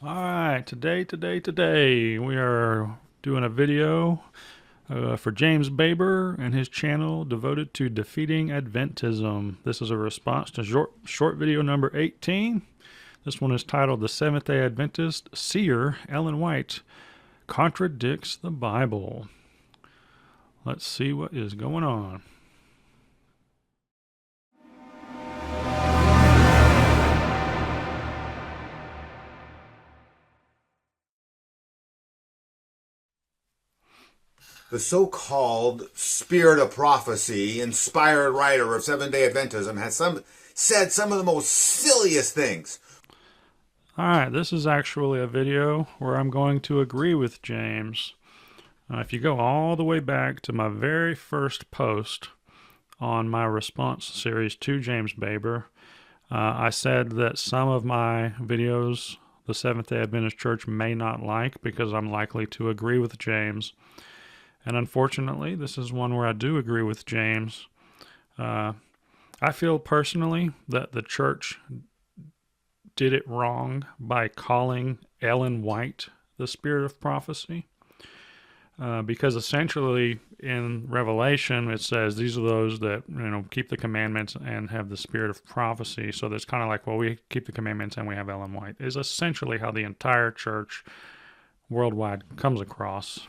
All right, today, we are doing a video for James Baber and his channel devoted to defeating Adventism. This is a response to short video number 18. This one is titled The Seventh-day Adventist Seer, Ellen White, Contradicts the Bible. Let's see what is going on. The so-called spirit of prophecy, inspired writer of Seventh-day Adventism, has said some of the most silliest things. All right, this is actually a video where I'm going to agree with James. If you go all the way back to my very first post on my response series to James Baber, I said that some of my videos the Seventh-day Adventist Church may not like because I'm likely to agree with James. And unfortunately, this is one where I do agree with James. I feel personally that the church did it wrong by calling Ellen White the spirit of prophecy. Because essentially in Revelation it says these are those that keep the commandments and have the spirit of prophecy. So that's kind of like, well, we keep the commandments and we have Ellen White, is essentially how the entire church worldwide comes across.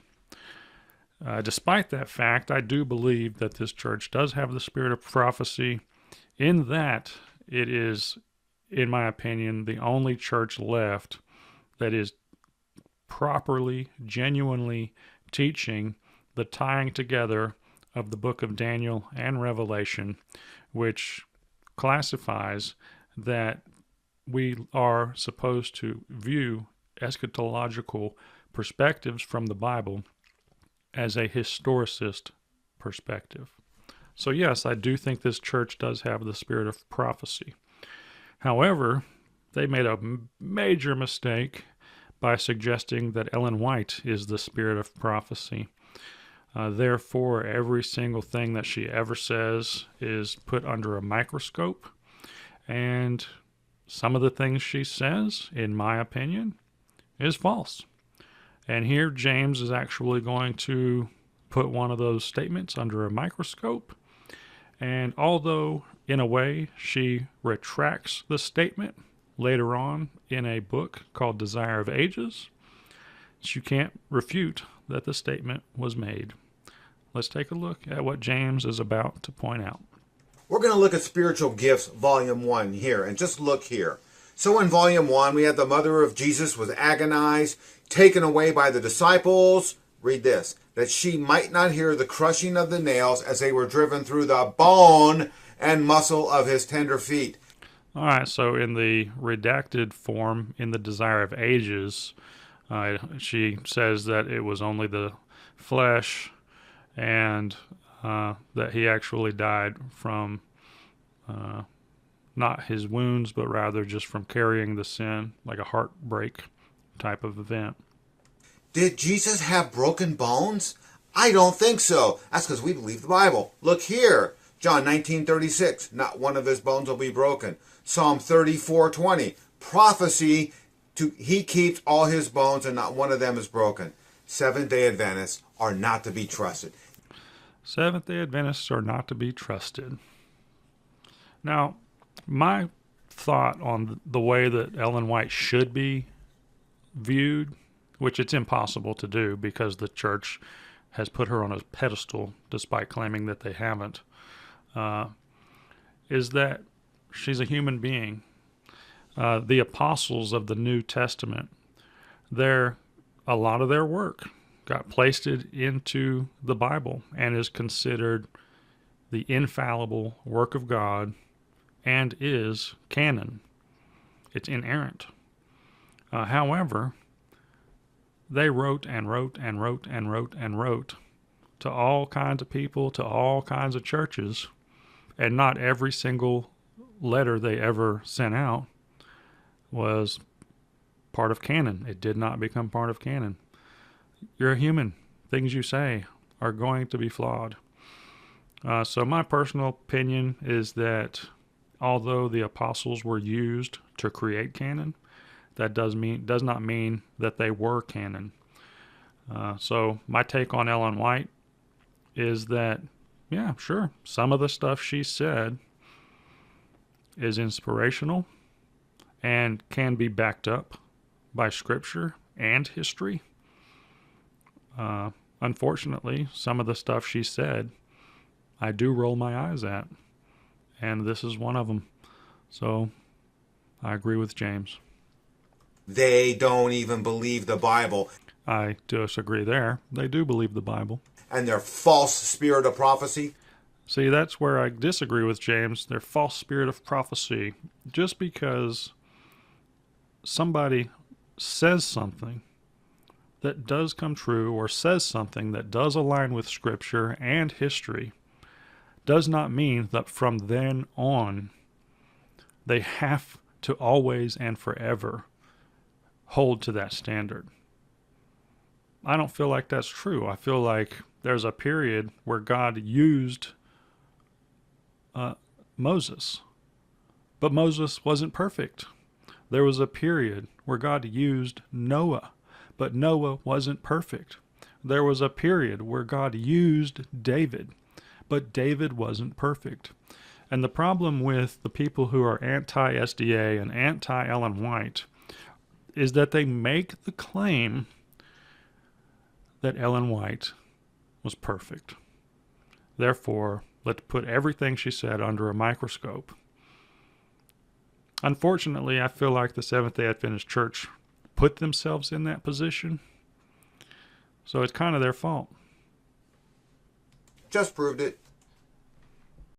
Despite that fact, I do believe that this church does have the spirit of prophecy, in that it is, in my opinion, the only church left that is properly, genuinely teaching the tying together of the book of Daniel and Revelation, which classifies that we are supposed to view eschatological perspectives from the Bible as a historicist perspective. So yes, I do think this church does have the spirit of prophecy. However, they made a major mistake by suggesting that Ellen White is the spirit of prophecy. Therefore, every single thing that she ever says is put under a microscope, and some of the things she says, in my opinion, is false. And here James is actually going to put one of those statements under a microscope. And although, in a way, she retracts the statement later on in a book called Desire of Ages, you can't refute that the statement was made. Let's take a look at what James is about to point out. We're going to look at Spiritual Gifts, Volume 1 here, and just look here. So in Volume 1, we have the mother of Jesus was agonized, taken away by the disciples. Read this, that she might not hear the crushing of the nails as they were driven through the bone and muscle of his tender feet. All right, so in the redacted form in the Desire of Ages, she says that it was only the flesh and that he actually died from not his wounds, but rather just from carrying the sin, like a heartbreak type of event. Did Jesus have broken bones? I don't think so. That's because we believe the Bible. Look here. John 19:36. Not one of his bones will be broken. Psalm 34:20. Prophecy, he keeps all his bones and not one of them is broken. Seventh-day Adventists are not to be trusted. Seventh-day Adventists are not to be trusted. Now, my thought on the way that Ellen White should be viewed, which it's impossible to do because the church has put her on a pedestal despite claiming that they haven't, is that she's a human being. The apostles of the New Testament, a lot of their work got placed into the Bible and is considered the infallible work of God and is canon. It's inerrant. However, they wrote and wrote and wrote and wrote and wrote to all kinds of people, to all kinds of churches, and not every single letter they ever sent out was part of canon. It did not become part of canon. You're a human. Things you say are going to be flawed. So my personal opinion is that although the apostles were used to create canon, That does not mean that they were canon. So my take on Ellen White is that, yeah, sure, some of the stuff she said is inspirational and can be backed up by scripture and history. Unfortunately, some of the stuff she said, I do roll my eyes at, and this is one of them. So I agree with James. They don't even believe the Bible. I disagree there. They do believe the Bible. And their false spirit of prophecy. See, that's where I disagree with James. Their false spirit of prophecy. Just because somebody says something that does come true or says something that does align with Scripture and history does not mean that from then on they have to always and forever hold to that standard. I don't feel like that's true. I feel like there's a period where God used Moses, but Moses wasn't perfect. There was a period where God used Noah, but Noah wasn't perfect. There was a period where God used David, but David wasn't perfect. And the problem with the people who are anti-SDA and anti-Ellen White is that they make the claim that Ellen White was perfect. Therefore, let's put everything she said under a microscope. Unfortunately, I feel like the Seventh-day Adventist Church put themselves in that position, so it's kind of their fault. Just proved it.